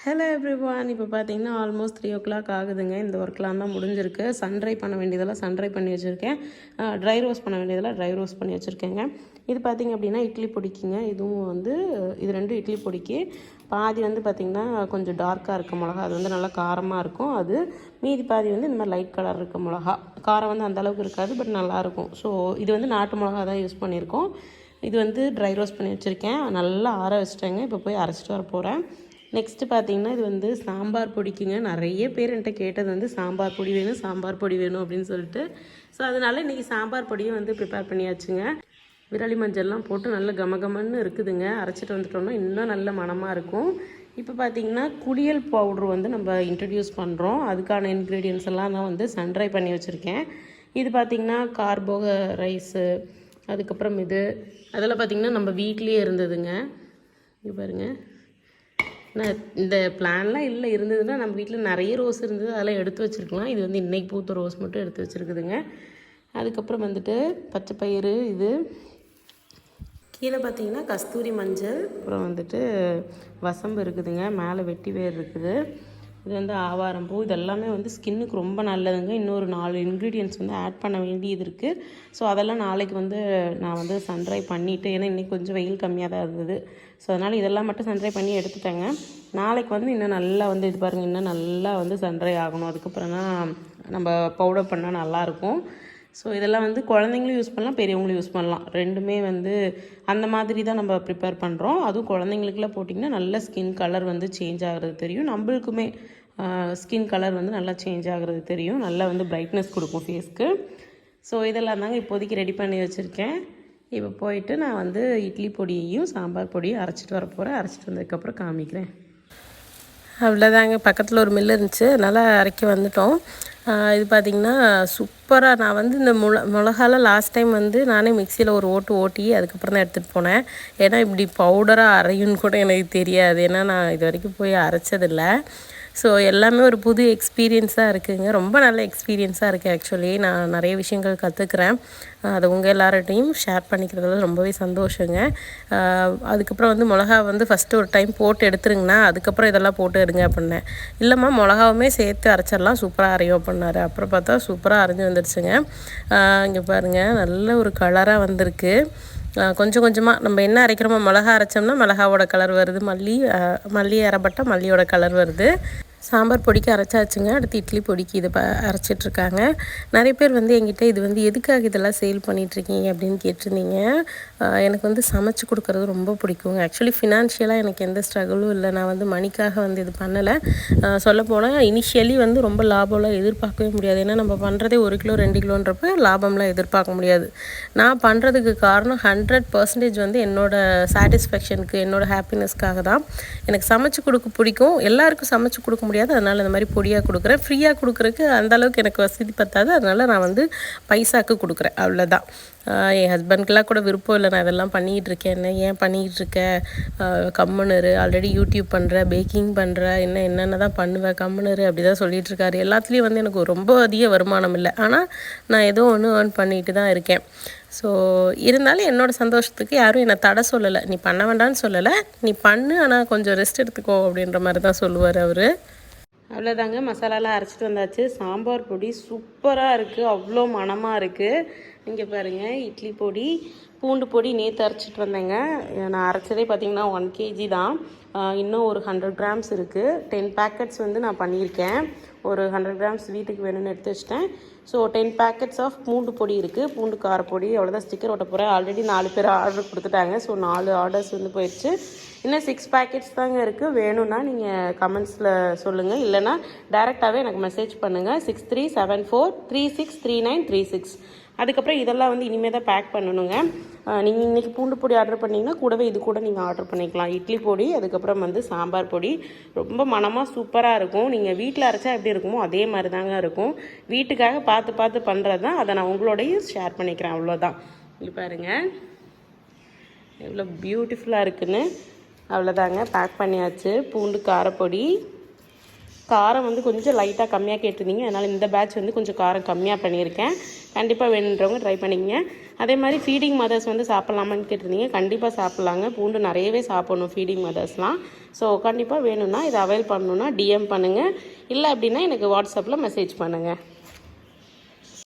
Hello everyone. இப்போ பார்த்தீங்கன்னா almost 3 o'clock ஆகுதுங்க. இந்த ஒர்க்லாம் தான் முடிஞ்சிருக்கு. சன்ட்ரை பண்ண வேண்டியதெல்லாம் சன்ட்ரை பண்ணி வச்சுருக்கேன். ட்ரை ரோஸ்ட் பண்ண வேண்டியதெல்லாம் ட்ரை ரோஸ்ட் பண்ணி வச்சுருக்கேங்க. இது பார்த்திங்க அப்படின்னா இட்லி பொடிக்குங்க. இதுவும் வந்து இது 2 இட்லி பொடிக்கு. பாதி வந்து பார்த்திங்கன்னா கொஞ்சம் டார்க்காக இருக்க மிளகா, அது வந்து நல்லா காரமாக இருக்கும். அது மீதி பாதி வந்து இந்த மாதிரி லைட் கலர் இருக்க மிளகா. காரம் வந்து அந்தளவுக்கு இருக்காது, பட் நல்லாயிருக்கும். ஸோ இது வந்து நாட்டு மிளகா தான் யூஸ் பண்ணியிருக்கோம். இது வந்து ட்ரை ரோஸ்ட் பண்ணி வச்சுருக்கேன். நல்லா ஆற வச்சுட்டேங்க. இப்போ போய் அரைச்சிட்டு வர போகிறேன். நெக்ஸ்ட்டு பார்த்திங்கன்னா இது வந்து சாம்பார் பொடிக்குங்க. நிறைய பேர் என்கிட்ட கேட்டது வந்து சாம்பார் பொடி வேணும், சாம்பார் பொடி வேணும் அப்படின்னு சொல்லிட்டு. ஸோ அதனால் இன்றைக்கி சாம்பார் பொடியும் வந்து ப்ரிப்பேர் பண்ணியாச்சுங்க. விரலி மஞ்சள்லாம் போட்டு நல்ல கமகமன்னு இருக்குதுங்க. அரைச்சிட்டு வந்துட்டோம்னா இன்னும் நல்ல மணமாக இருக்கும். இப்போ பார்த்திங்கன்னா குளியல் பவுட்ரு வந்து நம்ம இன்ட்ரடியூஸ் பண்ணுறோம். அதுக்கான இன்க்ரீடியன்ஸ் எல்லாம் நான் வந்து சன்ட்ரை பண்ணி வச்சுருக்கேன். இது பார்த்திங்கன்னா கார்போ ரைஸு, அதுக்கப்புறம் அதெல்லாம் பார்த்திங்கன்னா நம்ம வீட்லேயே இருந்ததுங்க. இது பாருங்கள், நான் இந்த பிளான்லாம் இல்லை, இருந்ததுன்னா நம்ம வீட்டில் நிறைய ரோஸ் இருந்தது, அதெல்லாம் எடுத்து வச்சுருக்கலாம். இது வந்து இன்றைக்கி பூத்த ரோஸ் மட்டும் எடுத்து வச்சுருக்குதுங்க. அதுக்கப்புறம் வந்துட்டு பச்சை பயிறு, இது கீழே பார்த்திங்கன்னா கஸ்தூரி மஞ்சள், அப்புறம் வந்துட்டு வசம்பு இருக்குதுங்க. மேலே வெட்டி வேர் இருக்குது. இது வந்து ஆவாரம் பூ. இதெல்லாமே வந்து ஸ்கின்னுக்கு ரொம்ப நல்லதுங்க. இன்னொரு 4 இன்க்ரீடியன்ட்ஸ் வந்து ஆட் பண்ண வேண்டியது இருக்குது. ஸோ அதெல்லாம் நாளைக்கு வந்து நான் வந்து சன்ட்ரை பண்ணிவிட்டு, ஏன்னா இன்றைக்கி கொஞ்சம் வெயில் கம்மியாக தான் இருந்தது. ஸோ அதனால் இதெல்லாம் மட்டும் சன்ட்ரை பண்ணி எடுத்துட்டேங்க. நாளைக்கு வந்து இன்னும் நல்லா வந்து இது பாருங்கள், இன்னும் நல்லா வந்து சன்ட்ரை ஆகணும். அதுக்கப்புறம் தான் நம்ம பவுடர் பண்ணால் நல்லாயிருக்கும். ஸோ இதெல்லாம் வந்து குழந்தைங்களும் யூஸ் பண்ணலாம், பெரியவங்களும் யூஸ் பண்ணலாம். ரெண்டுமே வந்து அந்த மாதிரி தான் நம்ம ப்ரிப்பேர் பண்ணுறோம். அதுவும் குழந்தைங்களுக்குலாம் போட்டிங்கன்னா நல்ல ஸ்கின் கலர் வந்து சேஞ்ச் ஆகிறது தெரியும். நம்மளுக்குமே ஸ்கின் கலர் வந்து நல்லா சேஞ்ச் ஆகிறது தெரியும். நல்லா வந்து பிரைட்னஸ் கொடுக்கும் ஃபேஸ்க்கு. ஸோ இதெல்லாம் தாங்க இப்போதைக்கு ரெடி பண்ணி வச்சுருக்கேன். இப்போ போயிட்டு நான் வந்து இட்லி பொடியையும் சாம்பார் பொடியும் அரைச்சிட்டு வர போகிறேன். அரைச்சிட்டு வந்ததுக்கப்புறம் காமிக்கிறேன். அவ்வளோதாங்க, பக்கத்தில் ஒரு மில் இருந்துச்சு, நல்லா அரைக்க வந்துட்டோம். இது பார்த்திங்கன்னா சூப்பராக, நான் வந்து இந்த மிளகாலாம் லாஸ்ட் டைம் வந்து நானே மிக்சியில் ஒரு ஓட்டி அதுக்கப்புறம் தான் எடுத்துகிட்டு போனேன். ஏன்னா இப்படி பவுடராக அரையுன்னு கூட எனக்கு தெரியாது. ஏன்னா நான் இது வரைக்கும் போய் அரைச்சதில்லை. ஸோ எல்லாமே ஒரு புது எக்ஸ்பீரியன்ஸாக இருக்குதுங்க. ரொம்ப நல்ல எக்ஸ்பீரியன்ஸாக இருக்குது. ஆக்சுவலி நான் நிறைய விஷயங்கள் கற்றுக்குறேன். அது உங்கள் எல்லார்ட்டையும் ஷேர் பண்ணிக்கிறதுல ரொம்பவே சந்தோஷங்க. அதுக்கப்புறம் வந்து மிளகா வந்து ஃபஸ்ட்டு ஒரு டைம் போட்டு எடுத்துருங்கண்ணா, அதுக்கப்புறம் இதெல்லாம் போட்டு எடுங்க அப்படின்னேன். இல்லைம்மா, மிளகாவுமே சேர்த்து அரைச்சிடலாம், சூப்பராக அரையும் அப்படின்னாரு. அப்புறம் பார்த்தா சூப்பராக அரைஞ்சி வந்துடுச்சுங்க. இங்கே பாருங்கள், நல்ல ஒரு கலராக வந்திருக்கு. கொஞ்சம் கொஞ்சமாக நம்ம என்ன அரைக்கிறோமோ, மிளகா அரைச்சோம்னா மிளகாவோட கலர் வருது, மல்லி அரைப்பட்டால் மல்லியோட கலர் வருது. சாம்பார் பொடிக்கு அரைச்சாச்சுங்க. அடுத்து இட்லி பொடிக்கு இதை அரைச்சிட்ருக்காங்க. நிறைய பேர் வந்து என்கிட்ட இது வந்து எதுக்காக இதெல்லாம் சேல் பண்ணிகிட்ருக்கீங்க அப்படின்னு கேட்டிருந்தீங்க. எனக்கு வந்து சமைச்சு கொடுக்குறது ரொம்ப பிடிக்குங்க. ஆக்சுவலி ஃபினான்ஷியலாக எனக்கு எந்த ஸ்ட்ரகிளும் இல்லை. நான் வந்து மணிக்காக வந்து இது பண்ணலை. சொல்லப்போனால் இனிஷியலி வந்து ரொம்ப லாபம்லாம் எதிர்பார்க்கவே முடியாது. ஏன்னா நம்ம பண்ணுறதே 1 கிலோ 2 கிலோன்றப்ப லாபம்லாம் எதிர்பார்க்க முடியாது. நான் பண்ணுறதுக்கு காரணம் 100% வந்து என்னோடய சாட்டிஸ்ஃபேக்ஷனுக்கு, என்னோடய ஹாப்பினஸ்க்காக தான். எனக்கு சமைச்சு கொடுக்க பிடிக்கும். எல்லாருக்கும் சமைச்சு கொடுக்க முடியாது. அதனால் இந்த மாதிரி பொடியாக கொடுக்குறேன். ஃப்ரீயாக கொடுக்குறதுக்கு அந்தளவுக்கு எனக்கு வசதி பத்தாது. அதனால் நான் வந்து பைசாக்கு கொடுக்குறேன், அவ்வளோதான். என் ஹஸ்பண்ட்க்கெலாம் கூட விருப்பம் இல்லை நான் இதெல்லாம் பண்ணிக்கிட்டு இருக்கேன், ஏன் பண்ணிக்கிட்டு இருக்கேன், கம்முனரு, ஆல்ரெடி யூடியூப் பண்ணுறேன், பேக்கிங் பண்ணுறேன், என்னென்ன தான் பண்ணுவேன், கம்முனரு அப்படி தான் சொல்லிகிட்ருக்காரு. எல்லாத்துலேயும் வந்து எனக்கு ரொம்ப அதிக வருமானம் இல்லை, ஆனால் நான் ஏதோ ஒன்று ஏர்ன் பண்ணிட்டு தான் இருக்கேன். ஸோ இருந்தாலும் என்னோடய சந்தோஷத்துக்கு யாரும் என்னை தடை சொல்லலை. நீ பண்ண வேண்டாம்னு சொல்லலை, நீ பண்ணு, ஆனால் கொஞ்சம் ரெஸ்ட் எடுத்துக்கோ அப்படின்ற மாதிரி தான் சொல்லுவார் அவர். அவ்வளோதாங்க, மசாலாலாம் அரைச்சிட்டு வந்தாச்சு. சாம்பார் பொடி சூப்பராக இருக்குது, அவ்வளோ மணமாக இருக்குது. இங்கே பாருங்கள், இட்லி பொடி, பூண்டு பொடி நேற்று அரைச்சிட்டு வந்தேங்க. நான் அரைச்சதே பார்த்திங்கன்னா 1 kg தான். இன்னும் ஒரு 100 grams இருக்குது. 10 packets வந்து நான் பண்ணியிருக்கேன். ஒரு 100 grams வீட்டுக்கு வேணும்னு எடுத்து வச்சிட்டேன். ஸோ 10 packets ஆஃப் பூண்டு பொடி இருக்குது. பூண்டு காரப்பொடி அவ்வளோதான். ஸ்டிக்கர் ஒட்ட போகிறேன். ஆல்ரெடி 4 பேர் ஆர்டர் கொடுத்துட்டாங்க. ஸோ 4 ஆர்டர்ஸ் வந்து போயிடுச்சு. இன்னும் 6 packets தாங்க இருக்குது. வேணும்னா நீங்கள் கமெண்ட்ஸில் சொல்லுங்கள், இல்லைனா டேரெக்டாகவே எனக்கு மெசேஜ் பண்ணுங்கள். 6374363936. அதுக்கப்புறம் இதெல்லாம் வந்து இனிமேல் தான் பேக் பண்ணணுங்க. நீங்கள் இன்றைக்கி பூண்டு பொடி ஆர்டர் பண்ணிங்கன்னா கூடவே இது கூட நீங்கள் ஆர்டர் பண்ணிக்கலாம். இட்லி பொடி, அதுக்கப்புறம் வந்து சாம்பார் பொடி ரொம்ப மணமாக சூப்பராக இருக்கும். நீங்கள் வீட்டில் அரைச்சா எப்படி இருக்குமோ அதே மாதிரி தாங்க இருக்கும். வீட்டுக்காக பார்த்து பண்ணுறது தான். அதை நான் உங்களோடையும் ஷேர் பண்ணிக்கிறேன், அவ்வளோதான். இது பாருங்கள் எவ்வளோ பியூட்டிஃபுல்லாக இருக்குன்னு. அவ்வளோதாங்க, பேக் பண்ணியாச்சு. பூண்டு காரப்பொடி, காரம் வந்து கொஞ்சம் லைட்டாக கம்மியாக கேட்டிருந்தீங்க, அதனால் இந்த பேட்ச் வந்து கொஞ்சம் காரம் கம்மியாக பண்ணியிருக்கேன். கண்டிப்பாக வேணுன்றவங்க ட்ரை பண்ணிக்கங்க. அதே மாதிரி ஃபீடிங் மதர்ஸ் வந்து சாப்பிட்லாமான்னு கேட்டிருந்தீங்க. கண்டிப்பாக சாப்பிட்லாங்க. பூண்டு நிறையவே சாப்பிடணும் ஃபீடிங் மதர்ஸ்லாம். ஸோ கண்டிப்பாக வேணும்னா இதை அவைல் பண்ணணுன்னா டிஎம் பண்ணுங்கள், இல்லை அப்படின்னா எனக்கு வாட்ஸ்அப்பில் மெசேஜ் பண்ணுங்கள்.